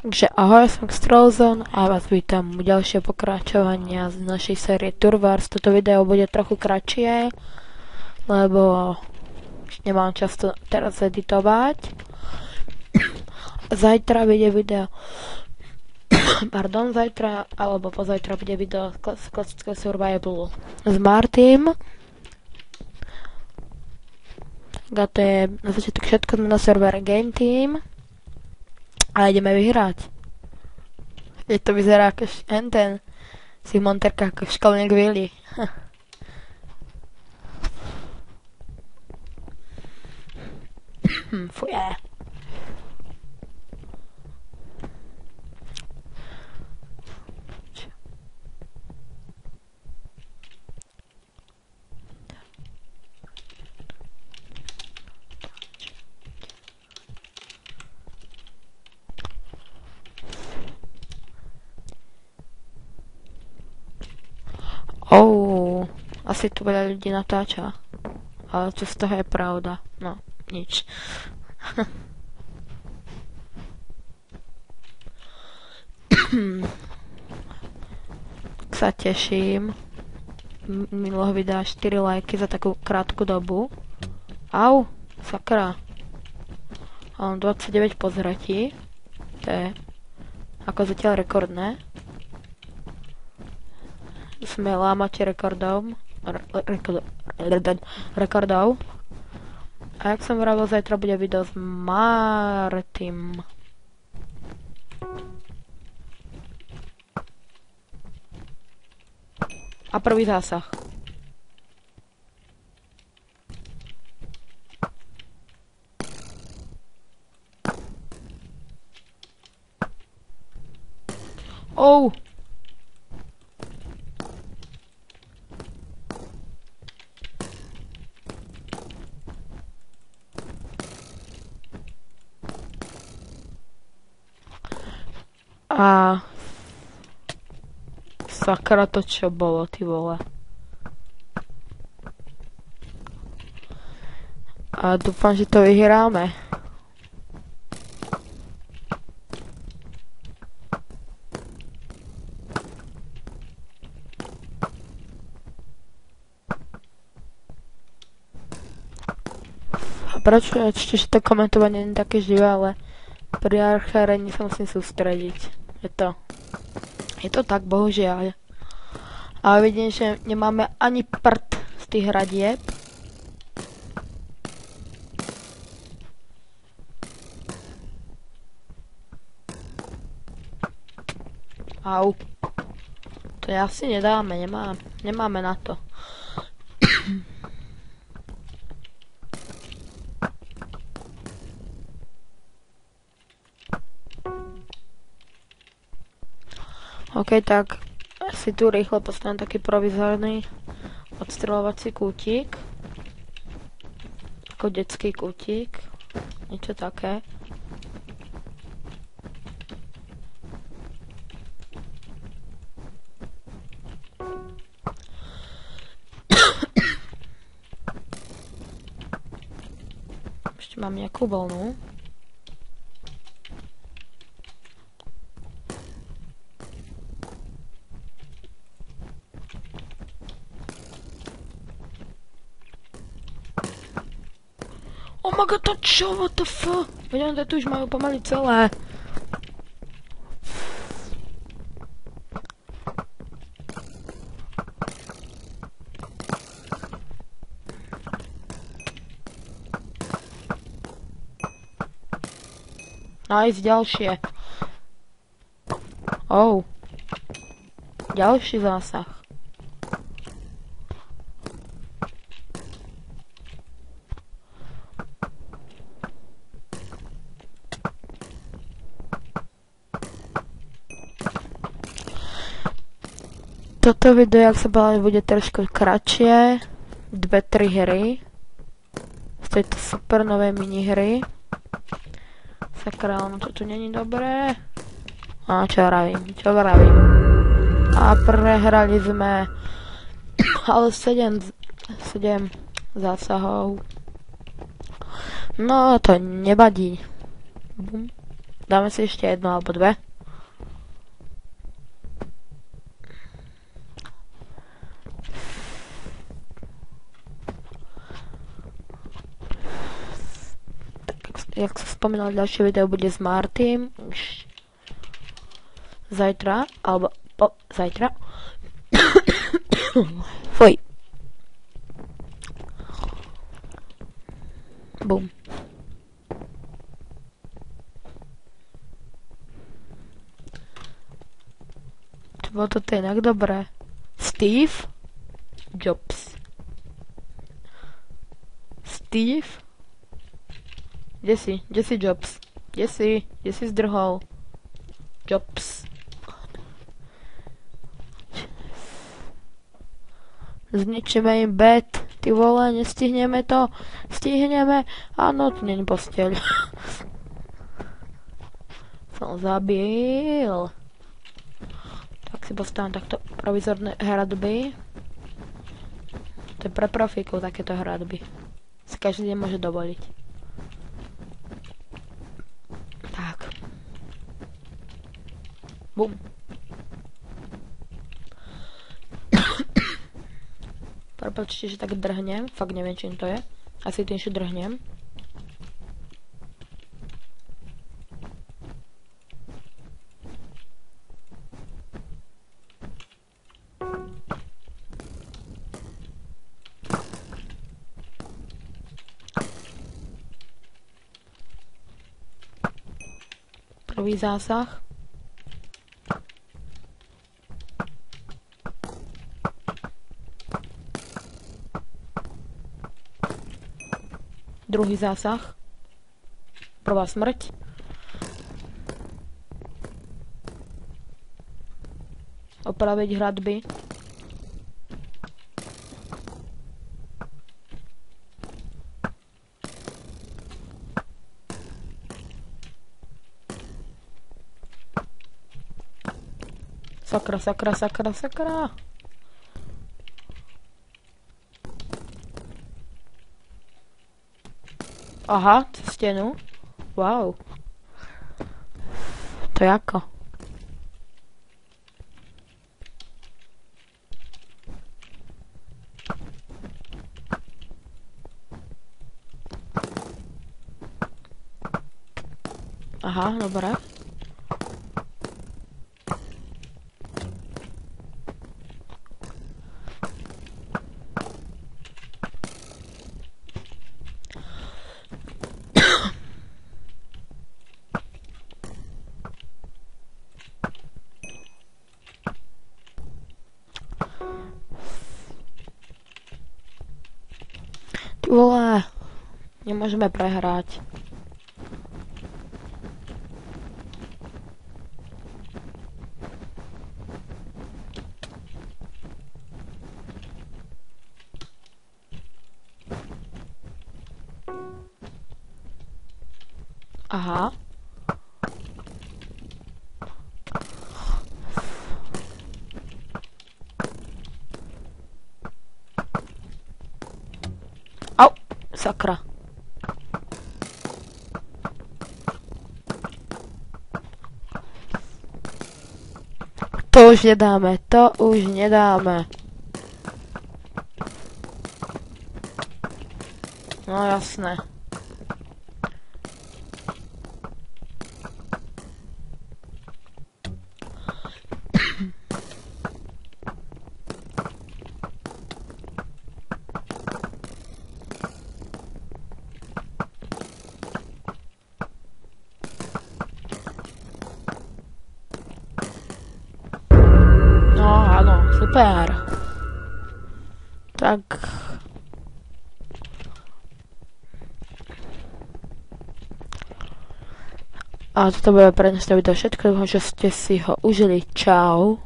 Takže ahoj, som Xtrelzon a vás vítam u ďalšieho pokračovania z našej série Tour Wars. Toto video bude trochu kratšie, lebo nemám čas to teraz editovať. Zajtra bude video zajtra alebo pozajtra bude video z klasického survivalu s Martym. A to je na začiatok všetko na servere Game Team. A ideme vyhrať. Je to vyzerá ako ten si monterka ako školník Willy. Fuj. Asi tu veľa ľudí natáča. Ale čo z toho je pravda? No, nič. Sa teším. Minulého videa 4 lajky za takú krátku dobu. Au, sakra. Mám 29 pozretí. To je ako zatiaľ rekordné. Sme lámači rekordov. A jak som vravil, zajtra bude video s Martym. A prvý zásah. Oh! A sakra, to čo bolo, ty vole. A dúfam, že to vyhráme. A prečo ešte to komentovanie nie je také živé, ale pri archárení sa musím sústrediť. Je to tak, bohužiaľ. Ale vidím, že nemáme ani prd z tých hradieb. Au. To asi nedáme, nemáme na to. OK, tak si tu rýchlo postavím taký provizorný odstreľovací kútik. Ako detský kútik. Niečo také. Ešte mám nejakú voľnú. Oh my god, to čo? What the fuck? Veď oni tu už majú pomaly celé. Nice, ďalšie. Oh. Ďalší zásah. Toto video, jak sa bavili, bude trošku kratšie. 2-3 hry. Z tejto super nové minihry. Sakra, ono to tu není dobré. A čo vravím? A prehrali sme ale 7 zásahov. No to nevadí. Bum. Dáme si ešte jedno alebo dve. Jak som spomínal, ďalšie video bude s Martym. Už zajtra, alebo zajtra. Fuj. Bum. Toto je inak dobré. Steve Jobs. Steve? Kde si Jobs? Kde si zdrhol? Jobs. Zničíme im bed. Ty vole, nestihneme to. Stihneme. Áno, tu není posteľ. Som zabil. Tak si postavím takto provizorné hradby. To je pre profíkov takéto hradby. Si každý deň môže dovoliť. Tak. Bum. Prepačte, že tak drhnem. Fakt neviem, čím to je. Asi tým, že drhnem. Prvý zásah. Druhý zásah. Prvá smrť. Opraviť hradby. Sakra, sakra, sakra, sakra. Aha, cez stenu. Wow. To je ako? Aha, dobre. Ty vole, nemôžeme prehrať. Aha. Au, sakra. To už nedáme, to už nedáme. No jasné. Super. Tak. A toto bude pre dnešné video všetko, že ste si ho užili. Čau.